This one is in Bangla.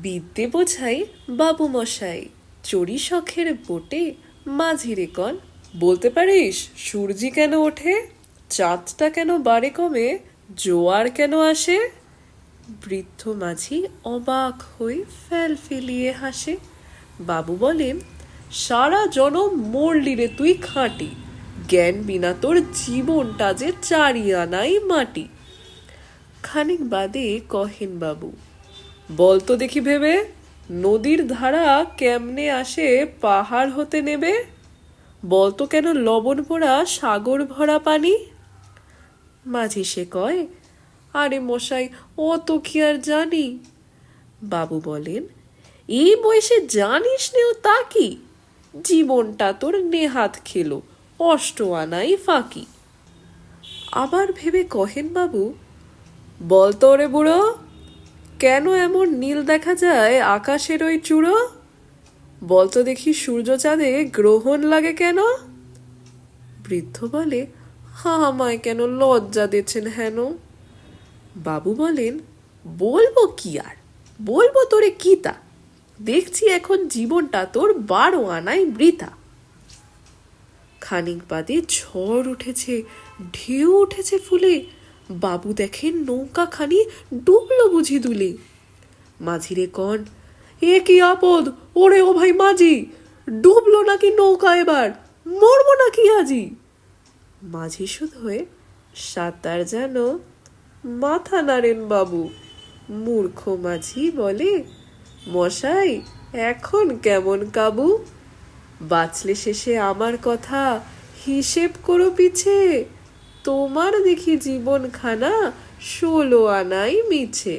বিদ্যে বোঝাই বাবু মশাই, চড়ি শখের বোটে মাঝিরে কন। বলতে পারিস সূর্যি কেন ওঠে, চাঁদটা কেন বাড়ে কমে, জোয়ার কেন আসে? বৃদ্ধ মাঝি অবাক হয়ে ফেল ফেলিয়ে হাসে। বাবু বলেন, সারা জনম মরলি রে তুই খাঁটি, জ্ঞান বিনা তোর জীবনটা যে চারি আনাই মাটি। খানিক বাদে কহেন বাবু, বলতো দেখি ভেবে, নদীর ধারা কেমনে আসে পাহাড় হতে নেবে? বলতো কেন লবণ পোড়া সাগর ভরা পানি? মাঝি সে কয়, আরে মশাই অত কি আর জানি। বাবু বলেন, এই বয়সে জানিস নেও তা কি, জীবনটা তোর নেহাত খেলো, অষ্ট আনাই ফাঁকি। আবার ভেবে কহেন বাবু, বলতো রে বুড়ো, কেন এমন নীল দেখা যায় আকাশের ওই চূড়ো? বলতো দেখি সূর্য চাঁদে গ্রহণ লাগে কেন? বৃদ্ধ বলে, আমায় কেন লজ্জা দিচ্ছেন হেন? বাবু বলেন, বলবো কি আর, বলবো তোরে কিতা, দেখছি এখন জীবনটা তোর 12 আনাই বৃথা। খানিক বাদে ঝড় উঠেছে, ঢেউ উঠেছে ফুলে। বাবু দেখেন নৌকা খানি ডুবলো বুঝি দুলে। মাঝিরে কন, এ কি আপদ, ওরে ও ভাই মাঝি, ডুবলো নাকি নৌকা এবার, মরবো নাকি আজি? মাঝি শুধু হয়ে, সাঁতার জানো, মাথা নাড়েন বাবু। মূর্খ মাঝি বলে, মশাই এখন কেমন কাবু? বাঁচলে শেষে আমার কথা হিসেব করো পিছে, তোমার দেখি জীবনখানা 16 আনাই মিছে।